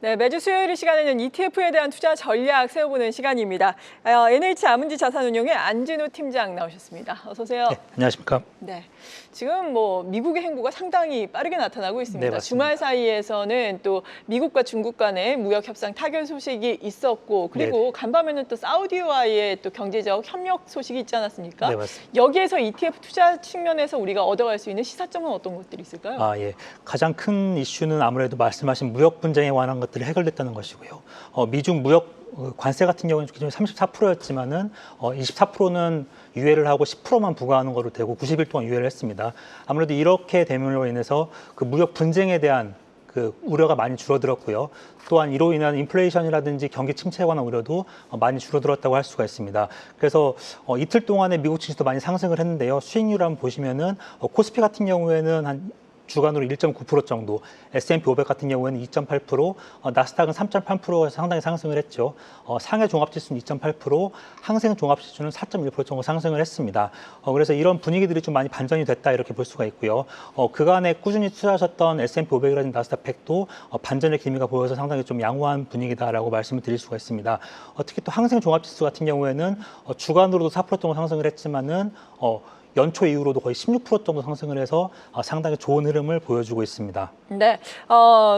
네, 매주 수요일 이 시간에는 ETF에 대한 투자 전략 세워보는 시간입니다. NH 아문지 자산운용의 안진우 팀장 나오셨습니다. 어서 오세요. 네, 안녕하십니까. 네, 지금 미국의 행보가 상당히 빠르게 나타나고 있습니다. 네, 주말 사이에서는 또 미국과 중국 간의 무역 협상 타결 소식이 있었고, 그리고 네. 간밤에는 또 사우디와의 또 경제적 협력 소식이 있지 않았습니까? 네, 맞습니다. 여기에서 ETF 투자 측면에서 우리가 얻어갈 수 있는 시사점은 어떤 것들이 있을까요? 예. 가장 큰 이슈는 아무래도 말씀하신 무역 분쟁에 관한 것들이 해결됐다는 것이고요. 미중 무역 관세 같은 경우는 기존에 34%였지만은 24%는 유예를 하고 10%만 부과하는 거로 되고 90일 동안 유예를 했습니다. 아무래도 이렇게 됨으로 인해서 그 무역 분쟁에 대한 그 우려가 많이 줄어들었고요. 또한 이로 인한 인플레이션이라든지 경기 침체에 관한 우려도 많이 줄어들었다고 할 수가 있습니다. 그래서 이틀 동안에 미국 증시도 많이 상승을 했는데요. 수익률 한번 보시면은 코스피 같은 경우에는 한 주간으로 1.9% 정도, S&P 500 같은 경우에는 2.8%, 나스닥은 3.8%에서 상당히 상승을 했죠. 상해 종합지수는 2.8%, 항생 종합지수는 4.1% 정도 상승을 했습니다. 그래서 이런 분위기들이 좀 많이 반전이 됐다 이렇게 볼 수가 있고요. 그간에 꾸준히 투자하셨던 S&P 500이라든지 나스닥 100도 반전의 기미가 보여서 상당히 좀 양호한 분위기다라고 말씀을 드릴 수가 있습니다. 특히 또 항생 종합지수 같은 경우에는 주간으로도 4% 정도 상승을 했지만은 연초 이후로도 거의 16% 정도 상승을 해서 상당히 좋은 흐름을 보여주고 있습니다. 네,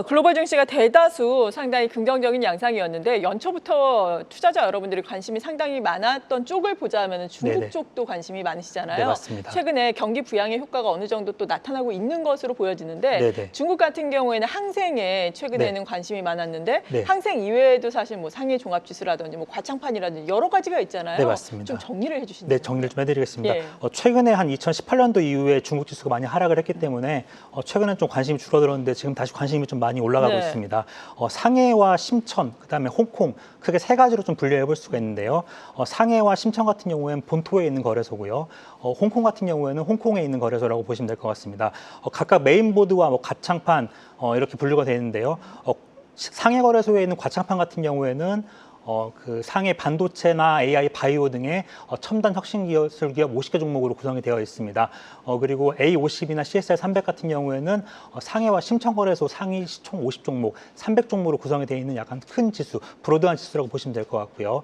글로벌 증시가 대다수 상당히 긍정적인 양상이었는데 연초부터 투자자 여러분들이 관심이 상당히 많았던 쪽을 보자면 중국 네네. 쪽도 관심이 많으시잖아요. 네, 맞습니다. 최근에 경기 부양의 효과가 어느 정도 또 나타나고 있는 것으로 보여지는데 네네. 중국 같은 경우에는 항생에 최근에는 네. 관심이 많았는데 네. 항생 이외에도 사실 상해 종합지수라든지 과창판이라든지 여러 가지가 있잖아요. 네, 맞습니다. 좀 정리를 해주시면 네, 정리를 좀 해드리겠습니다. 예. 최근에 한 2018년도 이후에 중국 지수가 많이 하락을 했기 때문에 최근에는 좀 관심이 줄어들었는데 지금 다시 관심이 좀 많이 올라가고 네. 있습니다. 상해와 심천, 그다음에 홍콩 크게 세 가지로 좀 분류해 볼 수가 있는데요. 상해와 심천 같은 경우에는 본토에 있는 거래소고요. 홍콩 같은 경우에는 홍콩에 있는 거래소라고 보시면 될 것 같습니다. 각각 메인보드와 가창판 이렇게 분류가 되는데요. 상해 거래소에 있는 과창판 같은 경우에는 그 상해 반도체나 AI 바이오 등의 첨단 혁신 기술 기업 50개 종목으로 구성이 되어 있습니다. 그리고 A50이나 CSR 300 같은 경우에는 상해와 심천거래소 상위 총 50종목, 300종목으로 구성이 되어 있는 약간 큰 지수, 브로드한 지수라고 보시면 될 것 같고요.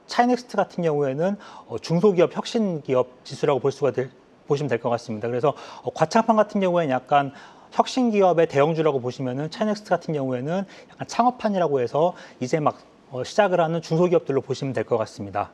차이넥스트 같은 경우에는 중소기업 혁신 기업 지수라고 보시면 될 것 같습니다. 그래서 과창판 같은 경우에는 약간 혁신 기업의 대형주라고 보시면은 차이넥스트 같은 경우에는 약간 창업판이라고 해서 이제 막 시작을 하는 중소기업들로 보시면 될 것 같습니다.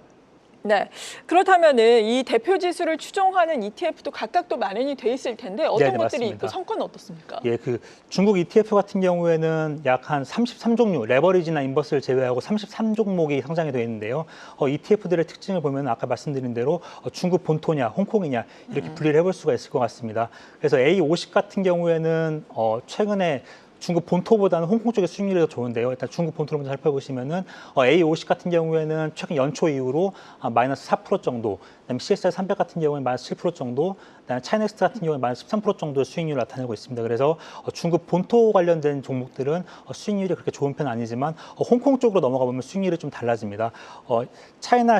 네, 그렇다면은 이 대표 지수를 추종하는 ETF도 각각 또 마련이 돼 있을 텐데 어떤 네, 것들이 맞습니다. 있고 성과는 어떻습니까? 예, 그 중국 ETF 같은 경우에는 약 한 33종류, 레버리지나 인버스를 제외하고 33종목이 상장이 되어 있는데요. ETF들의 특징을 보면 아까 말씀드린 대로 중국 본토냐, 홍콩이냐 이렇게 분리를 해볼 수가 있을 것 같습니다. 그래서 A50 같은 경우에는 최근에 중국 본토보다는 홍콩 쪽의 수익률이 더 좋은데요. 일단 중국 본토를 먼저 살펴보시면은 A50 같은 경우에는 최근 연초 이후로 마이너스 4% 정도, 그다음에 CSR 300 같은 경우에는 마이너스 7% 정도, 그다음에 차이넥스트 같은 경우에는 마이너스 13% 정도의 수익률을 나타내고 있습니다. 그래서 중국 본토 관련된 종목들은 수익률이 그렇게 좋은 편은 아니지만 홍콩 쪽으로 넘어가 보면 수익률이 좀 달라집니다. 차이나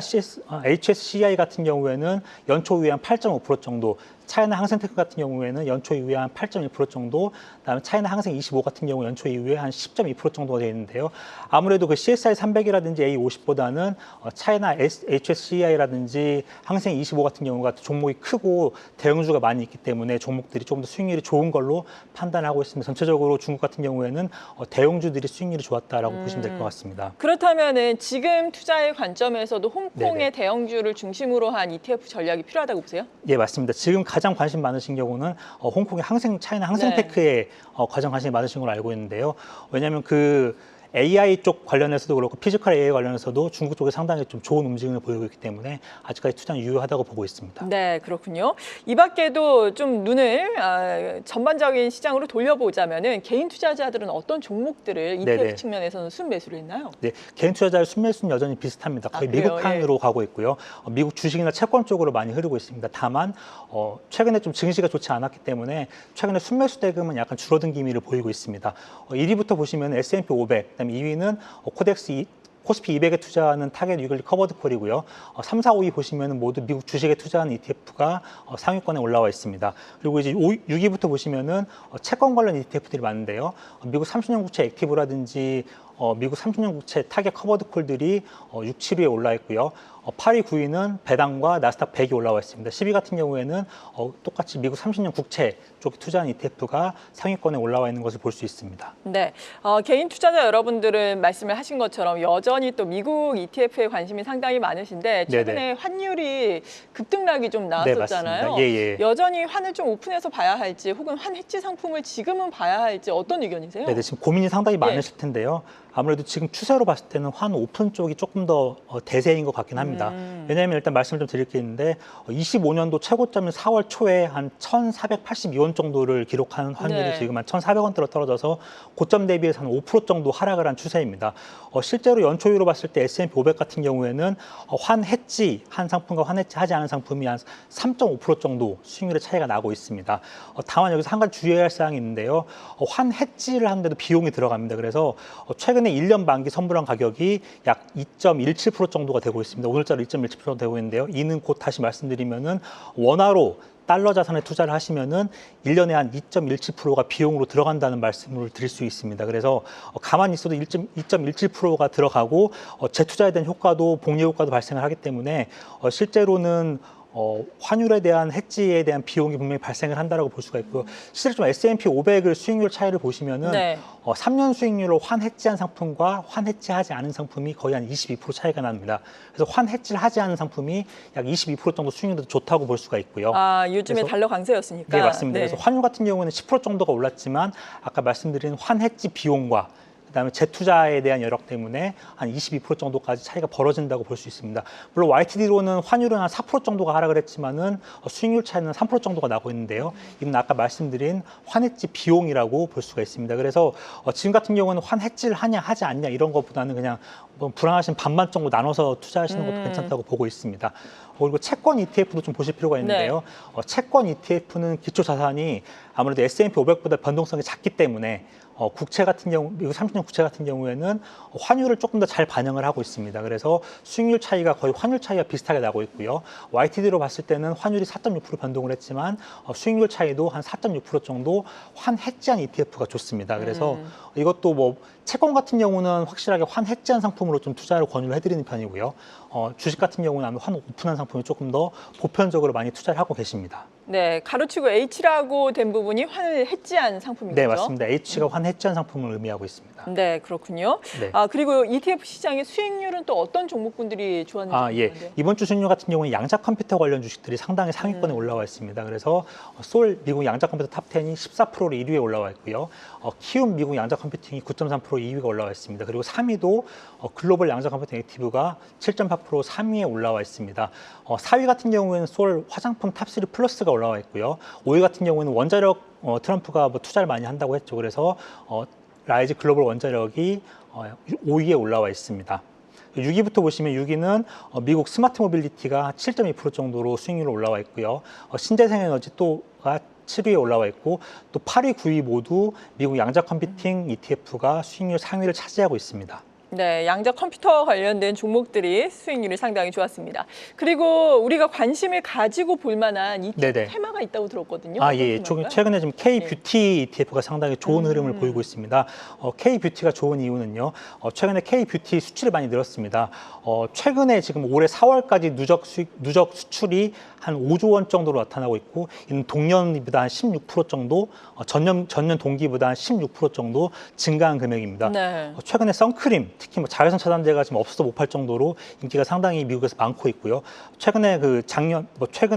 HSCI 같은 경우에는 연초 이후에 한 8.5% 정도, 차이나 항생테크 같은 경우에는 연초 이후에 한 8.1% 정도, 그다음에 차이나 항생 25 같은 경우 연초 이후에 한 10.2% 정도가 되어 있는데요. 아무래도 그 CSR 300이라든지 A50보다는 차이나 HSCI라든지 항생 25 같은 경우가 종목이 크고 대형주가 많이 있기 때문에 종목들이 조금 더 수익률이 좋은 걸로 판단하고 있습니다. 전체적으로 중국 같은 경우에는 대형주들이 수익률이 좋았다라고 보시면 될 것 같습니다. 그렇다면은 지금 투자의 관점에서도 홍콩의 네네. 대형주를 중심으로 한 ETF 전략이 필요하다고 보세요? 예, 맞습니다. 지금 가장 관심 많으신 경우는 홍콩의 차이나 항생테크에 가장 관심이 많으신 걸로 알고 있는데요. 왜냐하면 그 AI 쪽 관련해서도 그렇고 피지컬 AI 관련해서도 중국 쪽에 상당히 좀 좋은 움직임을 보이고 있기 때문에 아직까지 투자는 유효하다고 보고 있습니다. 네, 그렇군요. 이 밖에도 좀 눈을 전반적인 시장으로 돌려보자면은 개인 투자자들은 어떤 종목들을 ETF 네네. 측면에서는 순매수를 했나요? 네, 개인 투자자의 순매수는 여전히 비슷합니다. 거의 그래요? 미국판으로 가고 있고요. 미국 주식이나 채권 쪽으로 많이 흐르고 있습니다. 다만 최근에 좀 증시가 좋지 않았기 때문에 최근에 순매수 대금은 약간 줄어든 기미를 보이고 있습니다. 1위부터 보시면 S&P 500, 그다음에 2위는 코덱스 코스피 200에 투자하는 타겟 위클리 커버드 콜이고요. 3, 4, 5위 보시면 모두 미국 주식에 투자하는 ETF가 상위권에 올라와 있습니다. 그리고 이제 6위부터 보시면은 채권 관련 ETF들이 많은데요. 미국 30년 국채 액티브라든지 미국 30년 국채 타겟 커버드 콜들이 6, 7위에 올라 있고요. 8위, 9위는 배당과 나스닥 100이 올라와 있습니다. 10위 같은 경우에는 똑같이 미국 30년 국채 쪽에 투자한 ETF가 상위권에 올라와 있는 것을 볼 수 있습니다. 네, 개인 투자자 여러분들은 말씀을 하신 것처럼 여전히 또 미국 ETF에 관심이 상당히 많으신데 최근에 네네. 환율이 급등락이 좀 나왔었잖아요. 맞습니다. 예. 여전히 환을 좀 오픈해서 봐야 할지 혹은 환 해지 상품을 지금은 봐야 할지 어떤 의견이세요? 네, 지금 고민이 상당히 많으실 텐데요. 아무래도 지금 추세로 봤을 때는 환 오픈 쪽이 조금 더 대세인 것 같긴 합니다. 왜냐하면 일단 말씀을 좀 드릴 게 있는데 25년도 최고점인 4월 초에 한 1,482원 정도를 기록하는 환율이 네. 지금 한 1,400원대로 떨어져서 고점 대비해서 한 5% 정도 하락을 한 추세입니다. 실제로 연초율로 봤을 때 S&P 500 같은 경우에는 환 해지 한 상품과 환 해지 하지 않은 상품이 한 3.5% 정도 수익률의 차이가 나고 있습니다. 다만 여기서 한 가지 주의해야 할 사항이 있는데요. 환 해지를 하는데도 비용이 들어갑니다. 그래서 최근에 1년 만기 선물한 가격이 약 2.17% 정도가 되고 있습니다. 오늘자로 2.17% 되고 있는데요. 이는 곧 다시 말씀드리면은 원화로 달러 자산에 투자를 하시면은 1년에 한 2.17%가 비용으로 들어간다는 말씀을 드릴 수 있습니다. 그래서 가만히 있어도 2.17%가 들어가고 재투자에 대한 효과도 복리 효과도 발생을 하기 때문에 실제로는 환율에 대한 해지에 대한 비용이 분명히 발생을 한다라고 볼 수가 있고요. 실제로 좀 S&P 500을 수익률 차이를 보시면은 네. 3년 수익률로 환 해지한 상품과 환 해지하지 않은 상품이 거의 한 22% 차이가 납니다. 그래서 환 해지를 하지 않은 상품이 약 22% 정도 수익률도 좋다고 볼 수가 있고요. 요즘에 그래서, 달러 강세였으니까. 네, 맞습니다. 네. 그래서 환율 같은 경우는 10% 정도가 올랐지만 아까 말씀드린 환 해지 비용과 그다음에 재투자에 대한 여력 때문에 한 22% 정도까지 차이가 벌어진다고 볼 수 있습니다. 물론 YTD로는 환율은 한 4% 정도가 하락을 했지만은 수익률 차이는 3% 정도가 나고 있는데요. 이는 아까 말씀드린 환해지 비용이라고 볼 수가 있습니다. 그래서 지금 같은 경우는 환해지를 하냐 하지 않냐 이런 것보다는 그냥 불안하신 반반 정도 나눠서 투자하시는 것도 괜찮다고 보고 있습니다. 그리고 채권 ETF도 좀 보실 필요가 있는데요. 채권 ETF는 기초 자산이 아무래도 S&P 500보다 변동성이 작기 때문에 국채 같은 경우, 미국 30년 국채 같은 경우에는 환율을 조금 더 잘 반영을 하고 있습니다. 그래서 수익률 차이가 거의 환율 차이가 비슷하게 나고 있고요. YTD로 봤을 때는 환율이 4.6% 변동을 했지만 수익률 차이도 한 4.6% 정도 환 해지한 ETF가 좋습니다. 그래서 이것도 뭐 채권 같은 경우는 확실하게 환 해지한 상품으로 좀 투자를 권유를 해드리는 편이고요. 주식 같은 경우는 아마 환 오픈한 상품이 조금 더 보편적으로 많이 투자를 하고 계십니다. 네, 가로치고 H라고 된 부분이 환을 해지한 상품이죠. 네, 맞습니다. H가 환 해지한 상품을 의미하고 있습니다. 네, 그렇군요. 네. 그리고 ETF 시장의 수익률은 또 어떤 종목군들이 좋았는지 예. 궁금한데요. 이번 주 수익률 같은 경우는 양자 컴퓨터 관련 주식들이 상당히 상위권에 올라와 있습니다. 그래서 솔 미국 양자 컴퓨터 탑10이 14%로 1위에 올라와 있고요. 키움 미국 양자 컴퓨팅이 9.3% 2위가 올라와 있습니다. 그리고 3위도 글로벌 양자 컴퓨팅 액티브가 7.8% 3위에 올라와 있습니다. 4위 같은 경우에는 솔 화장품 탑3 플러스가 올라와 있고요. 5위 같은 경우에는 원자력 트럼프가 뭐 투자를 많이 한다고 했죠. 그래서 라이즈 글로벌 원자력이 5위에 올라와 있습니다. 6위부터 보시면 6위는 미국 스마트 모빌리티가 7.2% 정도로 수익률로 올라와 있고요. 신재생 에너지 또가 7위에 올라와 있고 또 8위, 9위 모두 미국 양자 컴퓨팅 ETF가 수익률 상위를 차지하고 있습니다. 네, 양자 컴퓨터 관련된 종목들이 수익률이 상당히 좋았습니다. 그리고 우리가 관심을 가지고 볼 만한 ETF 네네. 테마가 있다고 들었거든요. 예. 어떤 최근에 지금 K-뷰티 ETF가 상당히 좋은 흐름을 보이고 있습니다. K-뷰티가 좋은 이유는요. 최근에 K-뷰티 수출이 많이 늘었습니다. 최근에 지금 올해 4월까지 누적 수출이 한 5조 원 정도로 나타나고 있고, 이는 동년보다 한 16% 정도, 전년 동기보다 한 16% 정도 증가한 금액입니다. 네. 최근에 선크림, 특히 뭐 자외선 차단제가 지금 없어도 못 팔 정도로 인기가 상당히 미국에서 많고 있고요. 최근에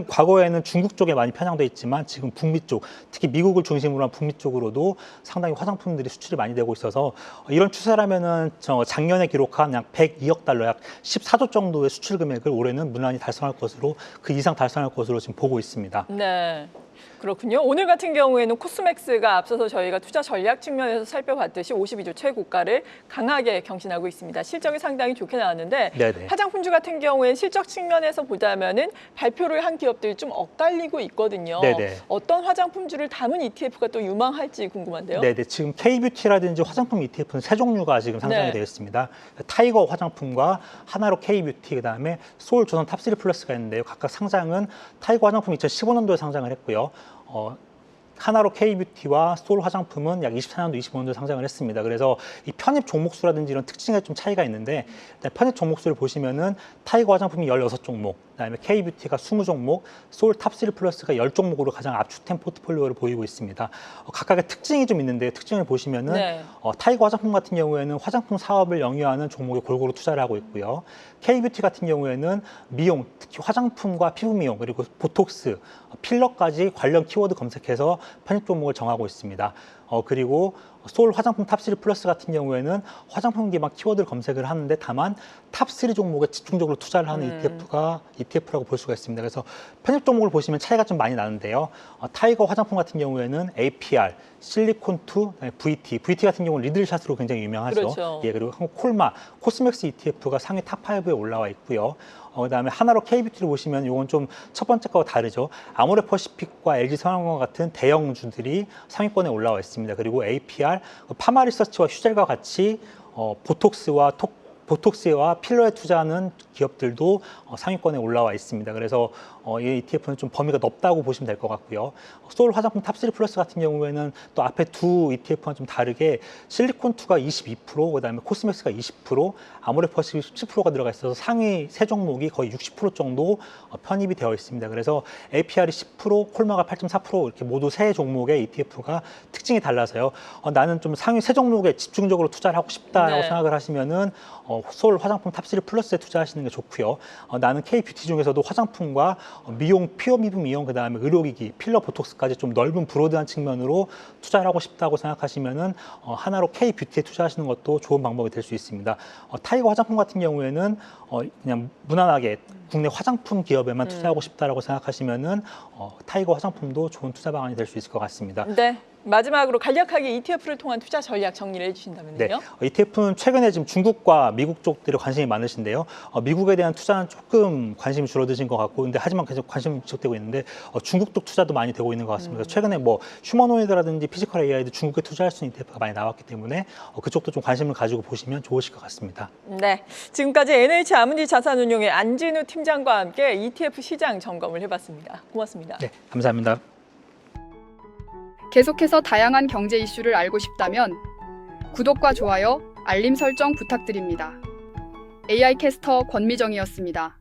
과거에는 중국 쪽에 많이 편향돼 있지만 지금 북미 쪽, 특히 미국을 중심으로 한 북미 쪽으로도 상당히 화장품들이 수출이 많이 되고 있어서 이런 추세라면은 작년에 기록한 약 102억 달러, 약 14조 정도의 수출 금액을 올해는 무난히 달성할 것으로 그 이상 달성할 것으로 지금 보고 있습니다. 네. 그렇군요. 오늘 같은 경우에는 코스맥스가 앞서서 저희가 투자 전략 측면에서 살펴봤듯이 52주 최고가를 강하게 경신하고 있습니다. 실적이 상당히 좋게 나왔는데 네네. 화장품주 같은 경우에는 실적 측면에서 보자면은 발표를 한 기업들이 좀 엇갈리고 있거든요. 네네. 어떤 화장품주를 담은 ETF가 또 유망할지 궁금한데요. 네네. 지금 K뷰티라든지 화장품 ETF는 세 종류가 지금 상장이 네. 되어 있습니다. 타이거 화장품과 하나로 K뷰티, 그다음에 소울 조선 탑3 플러스가 있는데요. 각각 상장은 타이거 화장품 2015년도에 상장을 했고요. 하나로 K뷰티와 소울 화장품은 약 24년도, 25년도에 상장을 했습니다. 그래서 이 편입 종목수라든지 이런 특징에 좀 차이가 있는데, 일단 편입 종목수를 보시면은 타이거 화장품이 16종목, 그다음에 K뷰티가 20종목, 소울 탑3 플러스가 10종목으로 가장 압축된 포트폴리오를 보이고 있습니다. 각각의 특징이 좀 있는데, 특징을 보시면은 네. 타이거 화장품 같은 경우에는 화장품 사업을 영위하는 종목에 골고루 투자를 하고 있고요. K뷰티 같은 경우에는 미용, 특히 화장품과 피부 미용, 그리고 보톡스, 필러까지 관련 키워드 검색해서 편입 종목을 정하고 있습니다. 그리고 소울 화장품 탑3 플러스 같은 경우에는 화장품 기반 키워드를 검색을 하는데 다만 탑3 종목에 집중적으로 투자를 하는 ETF라고 볼 수가 있습니다. 그래서 편입 종목을 보시면 차이가 좀 많이 나는데요. 타이거 화장품 같은 경우에는 APR, 실리콘2, VT 같은 경우는 리들샷으로 굉장히 유명하죠. 그렇죠. 예, 그리고 한국 콜마, 코스맥스 ETF가 상위 탑5에 올라와 있고요. 그다음에 하나로 K뷰티를 보시면 이건 좀 첫 번째 거와 다르죠. 아모레퍼시픽과 LG생활건강 같은 대형주들이 상위권에 올라와 있습니다. 그리고 APR, 파마리서치와 휴젤과 같이 보톡스와 필러에 투자하는 기업들도 상위권에 올라와 있습니다. 그래서 이 ETF는 좀 범위가 넓다고 보시면 될 것 같고요. 소울 화장품 탑3 플러스 같은 경우에는 또 앞에 두 ETF와 좀 다르게 실리콘2가 22%, 그다음에 코스맥스가 20%, 아모레퍼시픽 10%가 들어가 있어서 상위 세 종목이 거의 60% 정도 편입이 되어 있습니다. 그래서 APR이 10%, 콜마가 8.4% 이렇게 모두 세 종목의 ETF가 특징이 달라서요. 나는 좀 상위 세 종목에 집중적으로 투자를 하고 싶다라고 네. 생각을 하시면은 소울 화장품 탑3 플러스에 투자하시는 게 좋고요. 나는 K뷰티 중에서도 화장품과 미용, 피부 미용, 그다음에 의료기기, 필러, 보톡스까지 좀 넓은 브로드한 측면으로 투자를 하고 싶다고 생각하시면은 하나로 K뷰티에 투자하시는 것도 좋은 방법이 될 수 있습니다. 타이거 화장품 같은 경우에는 그냥 무난하게 국내 화장품 기업에만 투자하고 싶다라고 생각하시면은 타이거 화장품도 좋은 투자 방안이 될 수 있을 것 같습니다. 네. 마지막으로 간략하게 ETF를 통한 투자 전략 정리를 해주신다면요. 네, ETF는 최근에 지금 중국과 미국 쪽들에 관심이 많으신데요. 미국에 대한 투자는 조금 관심이 줄어드신 것 같고, 근데 하지만 계속 관심이 지속되고 있는데 중국 쪽 투자도 많이 되고 있는 것 같습니다. 최근에 뭐 휴머노이드라든지 피지컬 AI도 중국에 투자할 수 있는 ETF가 많이 나왔기 때문에 그쪽도 좀 관심을 가지고 보시면 좋으실 것 같습니다. 네, 지금까지 NH 아문디 자산운용의 안진우 팀장과 함께 ETF 시장 점검을 해봤습니다. 고맙습니다. 네, 감사합니다. 계속해서 다양한 경제 이슈를 알고 싶다면 구독과 좋아요, 알림 설정 부탁드립니다. AI 캐스터 권미정이었습니다.